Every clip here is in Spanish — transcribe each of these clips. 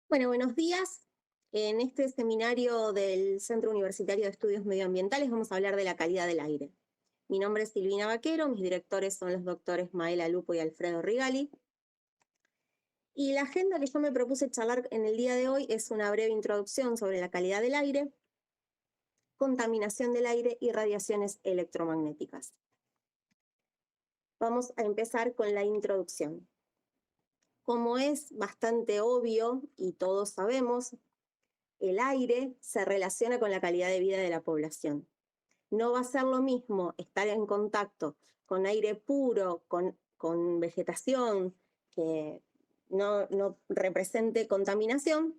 Bueno, buenos días. En este seminario del Centro Universitario de Estudios Medioambientales vamos a hablar de la calidad del aire. Mi nombre es Silvina Vaquero, mis directores son los doctores Maela Lupo y Alfredo Rigali. Y la agenda que yo me propuse charlar en el día de hoy es una breve introducción sobre la calidad del aire, contaminación del aire y radiaciones electromagnéticas. Vamos a empezar con la introducción. Como es bastante obvio y todos sabemos, el aire se relaciona con la calidad de vida de la población. No va a ser lo mismo estar en contacto con aire puro, con vegetación que no represente contaminación,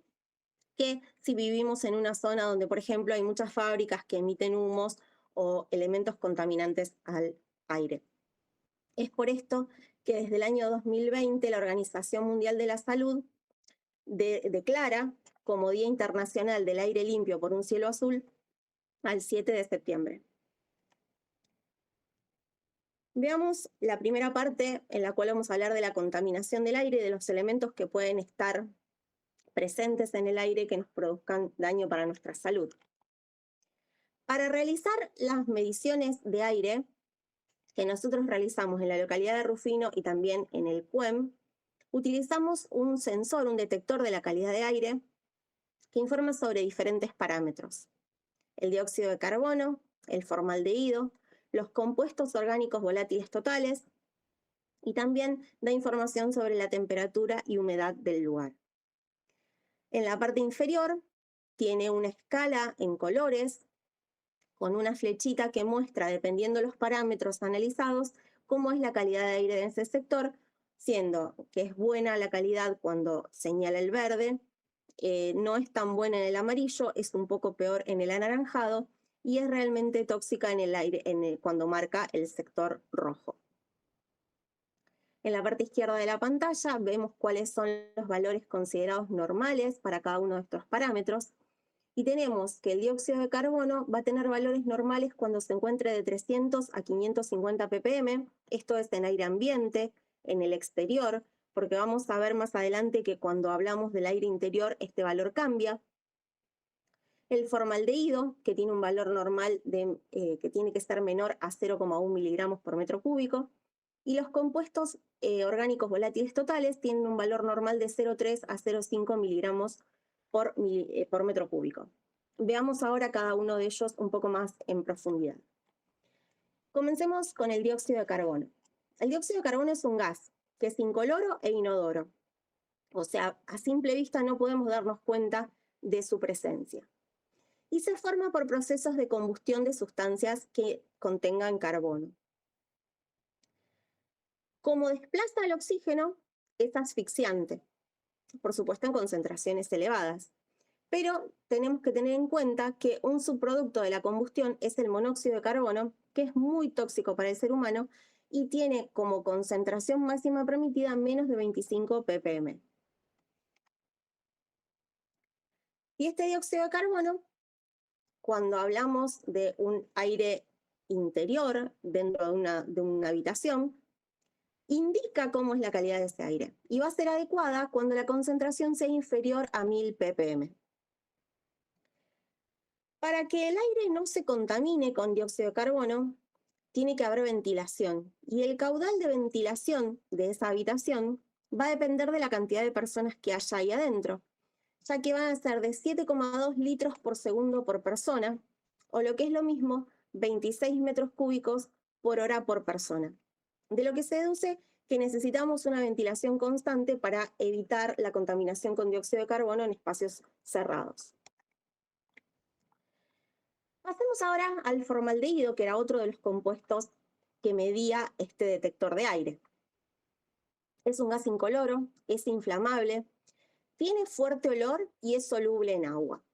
que si vivimos en una zona donde, por ejemplo, hay muchas fábricas que emiten humos o elementos contaminantes al aire. Es por esto que desde el año 2020 la Organización Mundial de la Salud declara como Día Internacional del Aire Limpio por un Cielo Azul al 7 de septiembre. Veamos la primera parte en la cual vamos a hablar de la contaminación del aire y de los elementos que pueden estar presentes en el aire que nos produzcan daño para nuestra salud. Para realizar las mediciones de aire que nosotros realizamos en la localidad de Rufino y también en el CUEM, utilizamos un sensor, un detector de la calidad de aire que informa sobre diferentes parámetros: el dióxido de carbono, el formaldehído, los compuestos orgánicos volátiles totales y también da información sobre la temperatura y humedad del lugar. En la parte inferior tiene una escala en colores con una flechita que muestra, dependiendo de los parámetros analizados, cómo es la calidad de aire de ese sector, siendo que es buena la calidad cuando señala el verde, no es tan buena en el amarillo, es un poco peor en el anaranjado y es realmente tóxica en el aire cuando marca el sector rojo. En la parte izquierda de la pantalla vemos cuáles son los valores considerados normales para cada uno de estos parámetros y tenemos que el dióxido de carbono va a tener valores normales cuando se encuentre de 300 a 550 ppm, esto es en aire ambiente, en el exterior, porque vamos a ver más adelante que cuando hablamos del aire interior este valor cambia. El formaldehído, que tiene un valor normal que tiene que ser menor a 0,1 miligramos por metro cúbico, y los compuestos orgánicos volátiles totales tienen un valor normal de 0,3 a 0,5 miligramos por metro cúbico. Veamos ahora cada uno de ellos un poco más en profundidad. Comencemos con el dióxido de carbono. El dióxido de carbono es un gas que es incoloro e inodoro. O sea, a simple vista no podemos darnos cuenta de su presencia. Y se forma por procesos de combustión de sustancias que contengan carbono. Como desplaza el oxígeno, es asfixiante, por supuesto en concentraciones elevadas. Pero tenemos que tener en cuenta que un subproducto de la combustión es el monóxido de carbono, que es muy tóxico para el ser humano y tiene como concentración máxima permitida menos de 25 ppm. Y este dióxido de carbono, cuando hablamos de un aire interior dentro de una habitación, indica cómo es la calidad de ese aire y va a ser adecuada cuando la concentración sea inferior a 1000 ppm. Para que el aire no se contamine con dióxido de carbono, tiene que haber ventilación y el caudal de ventilación de esa habitación va a depender de la cantidad de personas que haya ahí adentro, ya que van a ser de 7,2 litros por segundo por persona, o lo que es lo mismo, 26 metros cúbicos por hora por persona. De lo que se deduce que necesitamos una ventilación constante para evitar la contaminación con dióxido de carbono en espacios cerrados. Pasemos ahora al formaldehído, que era otro de los compuestos que medía este detector de aire. Es un gas incoloro, es inflamable, tiene fuerte olor y es soluble en agua.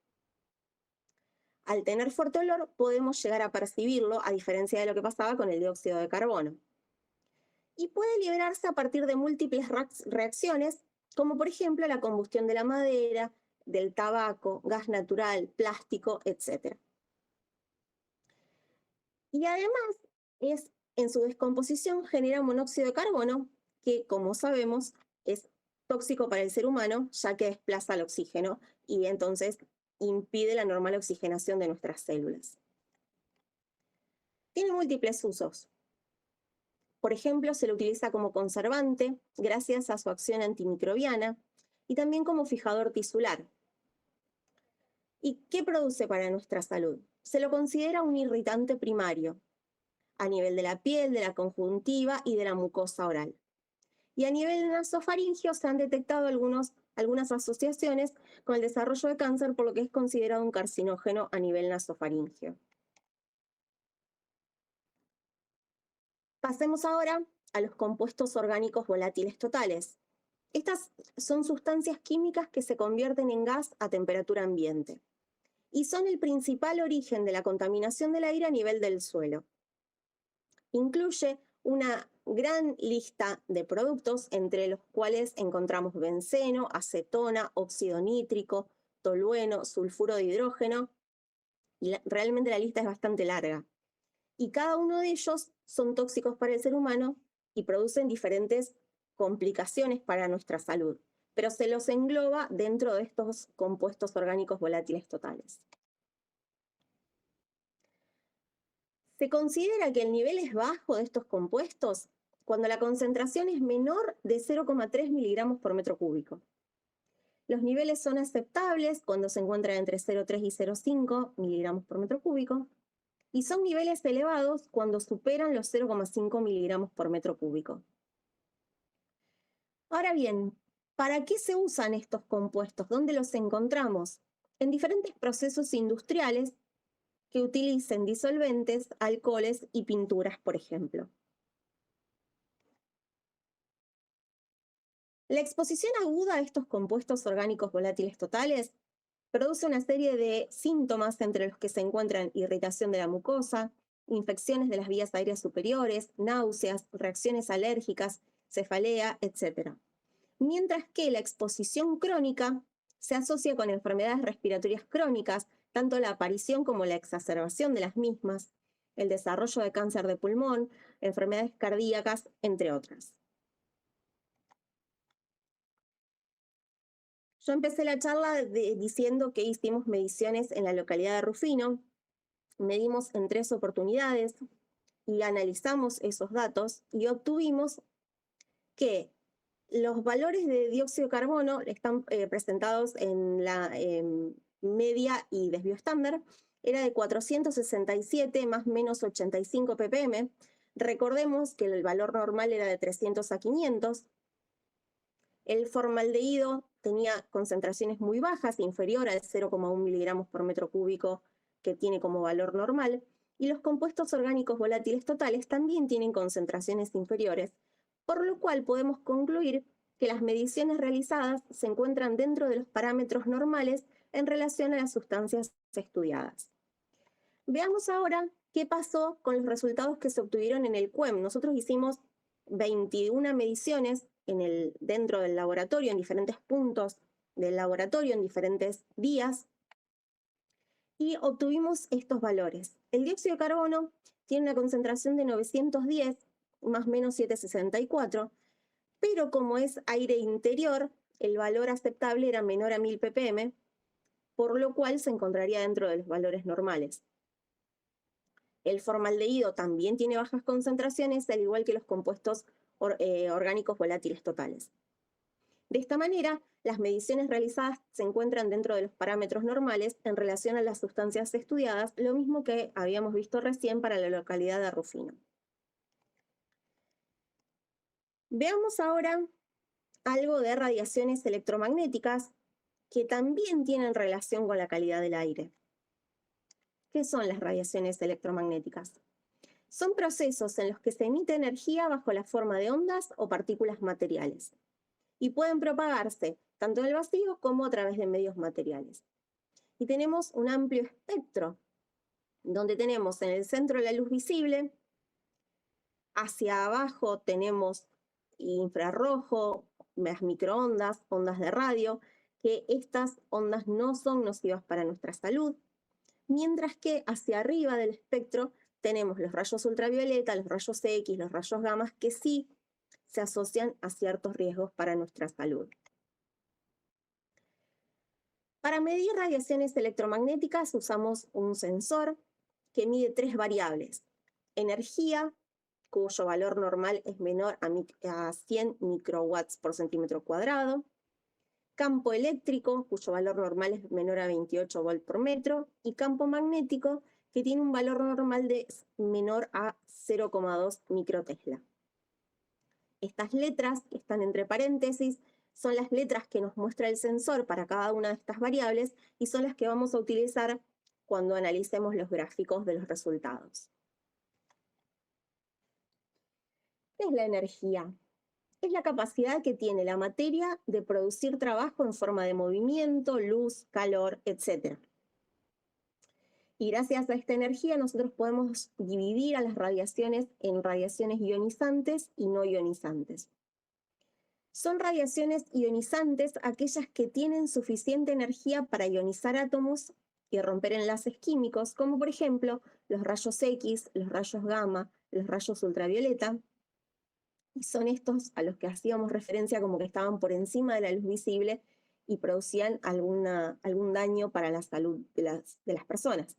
Al tener fuerte olor podemos llegar a percibirlo, a diferencia de lo que pasaba con el dióxido de carbono. Y puede liberarse a partir de múltiples reacciones, como por ejemplo la combustión de la madera, del tabaco, gas natural, plástico, etc. Y además, en su descomposición genera monóxido de carbono, que como sabemos es tóxico para el ser humano, ya que desplaza el oxígeno y entonces impide la normal oxigenación de nuestras células. Tiene múltiples usos. Por ejemplo, se lo utiliza como conservante gracias a su acción antimicrobiana y también como fijador tisular. ¿Y qué produce para nuestra salud? Se lo considera un irritante primario a nivel de la piel, de la conjuntiva y de la mucosa oral. Y a nivel nasofaringeo se han detectado algunas asociaciones con el desarrollo de cáncer, por lo que es considerado un carcinógeno a nivel nasofaringeo. Pasemos ahora a los compuestos orgánicos volátiles totales. Estas son sustancias químicas que se convierten en gas a temperatura ambiente y son el principal origen de la contaminación del aire a nivel del suelo. Incluye una gran lista de productos, entre los cuales encontramos benceno, acetona, óxido nítrico, tolueno, sulfuro de hidrógeno, y realmente la lista es bastante larga. Y cada uno de ellos son tóxicos para el ser humano y producen diferentes complicaciones para nuestra salud, pero se los engloba dentro de estos compuestos orgánicos volátiles totales. Se considera que el nivel es bajo de estos compuestos cuando la concentración es menor de 0,3 miligramos por metro cúbico. Los niveles son aceptables cuando se encuentran entre 0,3 y 0,5 miligramos por metro cúbico, y son niveles elevados cuando superan los 0,5 miligramos por metro cúbico. Ahora bien, ¿para qué se usan estos compuestos? ¿Dónde los encontramos? En diferentes procesos industriales que utilicen disolventes, alcoholes y pinturas, por ejemplo. La exposición aguda a estos compuestos orgánicos volátiles totales produce una serie de síntomas, entre los que se encuentran irritación de la mucosa, infecciones de las vías aéreas superiores, náuseas, reacciones alérgicas, cefalea, etc. Mientras que la exposición crónica se asocia con enfermedades respiratorias crónicas, tanto la aparición como la exacerbación de las mismas, el desarrollo de cáncer de pulmón, enfermedades cardíacas, entre otras. Yo empecé la charla diciendo que hicimos mediciones en la localidad de Rufino, medimos en 3 oportunidades y analizamos esos datos y obtuvimos que los valores de dióxido de carbono están presentados en la media y desvío estándar, era de 467 más menos 85 ppm. Recordemos que el valor normal era de 300 a 500. El formaldehído tenía concentraciones muy bajas, inferior al 0,1 miligramos por metro cúbico, que tiene como valor normal, y los compuestos orgánicos volátiles totales también tienen concentraciones inferiores, por lo cual podemos concluir que las mediciones realizadas se encuentran dentro de los parámetros normales en relación a las sustancias estudiadas. Veamos ahora qué pasó con los resultados que se obtuvieron en el CUEM. Nosotros hicimos 21 mediciones dentro del laboratorio, en diferentes puntos del laboratorio, en diferentes días, y obtuvimos estos valores. El dióxido de carbono tiene una concentración de 910, más o menos 764, pero como es aire interior, el valor aceptable era menor a 1000 ppm, por lo cual se encontraría dentro de los valores normales. El formaldehído también tiene bajas concentraciones, al igual que los compuestos orgánicos volátiles totales. De esta manera, las mediciones realizadas se encuentran dentro de los parámetros normales en relación a las sustancias estudiadas, lo mismo que habíamos visto recién para la localidad de Rufino. Veamos ahora algo de radiaciones electromagnéticas que también tienen relación con la calidad del aire. ¿Qué son las radiaciones electromagnéticas? Son procesos en los que se emite energía bajo la forma de ondas o partículas materiales y pueden propagarse tanto en el vacío como a través de medios materiales. Y tenemos un amplio espectro, donde tenemos en el centro la luz visible, hacia abajo tenemos infrarrojo, las microondas, ondas de radio, que estas ondas no son nocivas para nuestra salud, mientras que hacia arriba del espectro tenemos los rayos ultravioleta, los rayos X, los rayos gamma, que sí se asocian a ciertos riesgos para nuestra salud. Para medir radiaciones electromagnéticas usamos un sensor que mide 3 variables: energía, cuyo valor normal es menor a 100 microwatts por centímetro cuadrado; campo eléctrico, cuyo valor normal es menor a 28 volts por metro; y campo magnético, que tiene un valor normal de menor a 0,2 microtesla. Estas letras, que están entre paréntesis, son las letras que nos muestra el sensor para cada una de estas variables y son las que vamos a utilizar cuando analicemos los gráficos de los resultados. ¿Qué es la energía? Es la capacidad que tiene la materia de producir trabajo en forma de movimiento, luz, calor, etc. Y gracias a esta energía nosotros podemos dividir a las radiaciones en radiaciones ionizantes y no ionizantes. Son radiaciones ionizantes aquellas que tienen suficiente energía para ionizar átomos y romper enlaces químicos, como por ejemplo los rayos X, los rayos gamma, los rayos ultravioleta. Y son estos a los que hacíamos referencia como que estaban por encima de la luz visible y producían algún daño para la salud de las personas.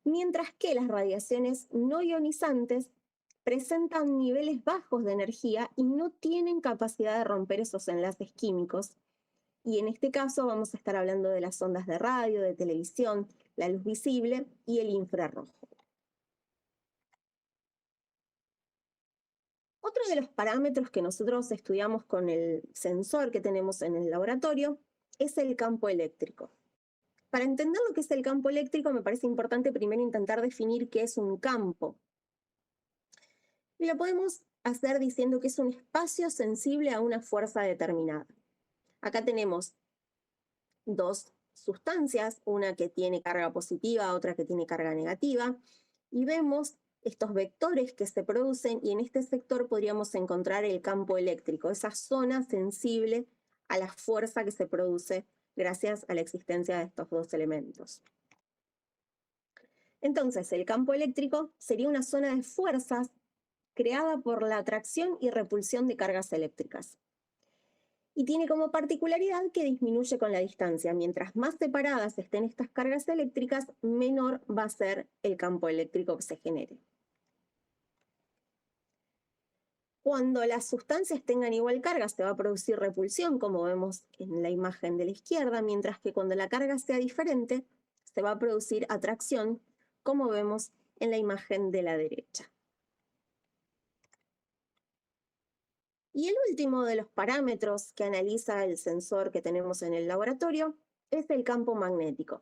Mientras que las radiaciones no ionizantes presentan niveles bajos de energía y no tienen capacidad de romper esos enlaces químicos. Y en este caso vamos a estar hablando de las ondas de radio, de televisión, la luz visible y el infrarrojo. Otro de los parámetros que nosotros estudiamos con el sensor que tenemos en el laboratorio es el campo eléctrico. Para entender lo que es el campo eléctrico me parece importante primero intentar definir qué es un campo. Y lo podemos hacer diciendo que es un espacio sensible a una fuerza determinada. Acá tenemos dos sustancias, una que tiene carga positiva, otra que tiene carga negativa, y vemos estos vectores que se producen y en este sector podríamos encontrar el campo eléctrico, esa zona sensible a la fuerza que se produce gracias a la existencia de estos dos elementos. Entonces, el campo eléctrico sería una zona de fuerzas creada por la atracción y repulsión de cargas eléctricas. Y tiene como particularidad que disminuye con la distancia. Mientras más separadas estén estas cargas eléctricas, menor va a ser el campo eléctrico que se genere. Cuando las sustancias tengan igual carga, se va a producir repulsión, como vemos en la imagen de la izquierda, mientras que cuando la carga sea diferente, se va a producir atracción, como vemos en la imagen de la derecha. Y el último de los parámetros que analiza el sensor que tenemos en el laboratorio es el campo magnético.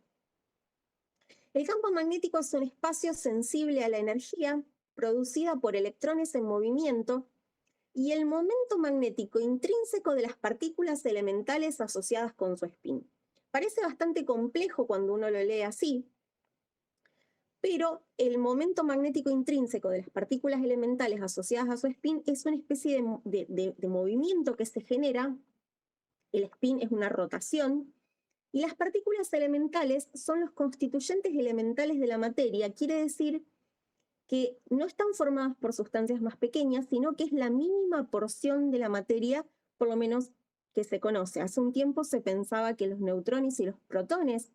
El campo magnético es un espacio sensible a la energía producida por electrones en movimiento y el momento magnético intrínseco de las partículas elementales asociadas con su spin. Parece bastante complejo cuando uno lo lee así, pero el momento magnético intrínseco de las partículas elementales asociadas a su spin es una especie de movimiento que se genera. El spin es una rotación, y las partículas elementales son los constituyentes elementales de la materia. Quiere decir que no están formadas por sustancias más pequeñas, sino que es la mínima porción de la materia, por lo menos que se conoce. Hace un tiempo se pensaba que los neutrones y los protones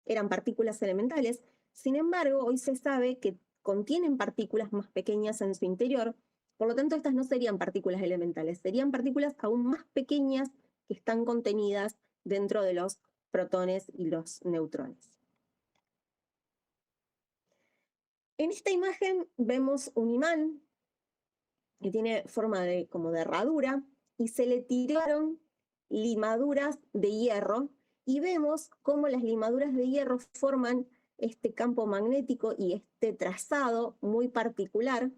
eran partículas elementales. Sin embargo, hoy se sabe que contienen partículas más pequeñas en su interior, por lo tanto estas no serían partículas elementales, serían partículas aún más pequeñas que están contenidas dentro de los protones y los neutrones. En esta imagen vemos un imán que tiene forma como de herradura y se le tiraron limaduras de hierro y vemos cómo las limaduras de hierro forman este campo magnético y este trazado muy particular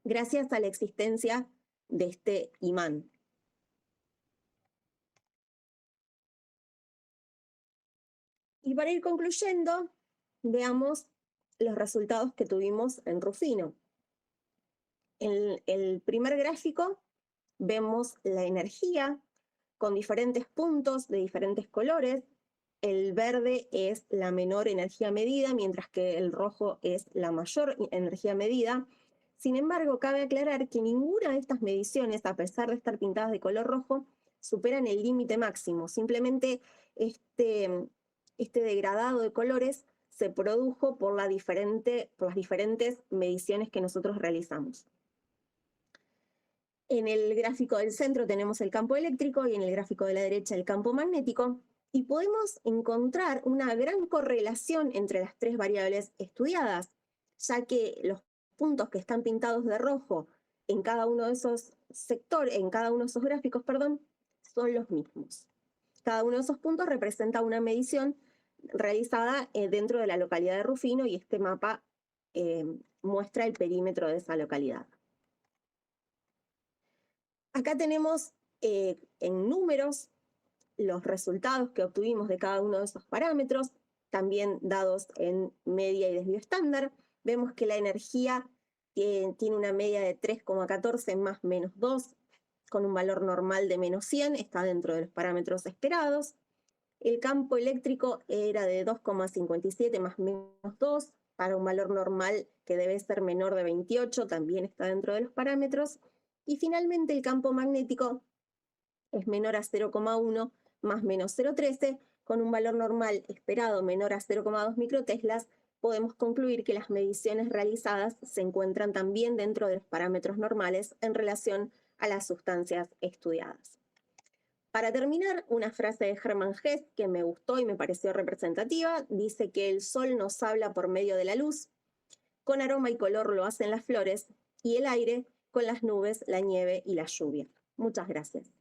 gracias a la existencia de este imán. Y para ir concluyendo, veamos los resultados que tuvimos en Rufino. En el primer gráfico vemos la energía con diferentes puntos de diferentes colores. El verde es la menor energía medida, mientras que el rojo es la mayor energía medida. Sin embargo, cabe aclarar que ninguna de estas mediciones, a pesar de estar pintadas de color rojo, superan el límite máximo. Simplemente este degradado de colores se produjo por las diferentes mediciones que nosotros realizamos. En el gráfico del centro tenemos el campo eléctrico y en el gráfico de la derecha el campo magnético, y podemos encontrar una gran correlación entre las tres variables estudiadas, ya que los puntos que están pintados de rojo en cada uno de esos gráficos, son los mismos. Cada uno de esos puntos representa una medición realizada dentro de la localidad de Rufino, y este mapa muestra el perímetro de esa localidad. Acá tenemos en números los resultados que obtuvimos de cada uno de esos parámetros, también dados en media y desvío estándar. Vemos que la energía tiene una media de 3,14 más menos 2, con un valor normal de menos 100, está dentro de los parámetros esperados. El campo eléctrico era de 2,57 más menos 2, para un valor normal que debe ser menor de 28, también está dentro de los parámetros. Y finalmente el campo magnético es menor a 0,1 más menos 0,13, con un valor normal esperado menor a 0,2 microteslas. Podemos concluir que las mediciones realizadas se encuentran también dentro de los parámetros normales en relación a las sustancias estudiadas. Para terminar, una frase de Hermann Hesse que me gustó y me pareció representativa, dice que el sol nos habla por medio de la luz, con aroma y color lo hacen las flores, y el aire con las nubes, la nieve y la lluvia. Muchas gracias.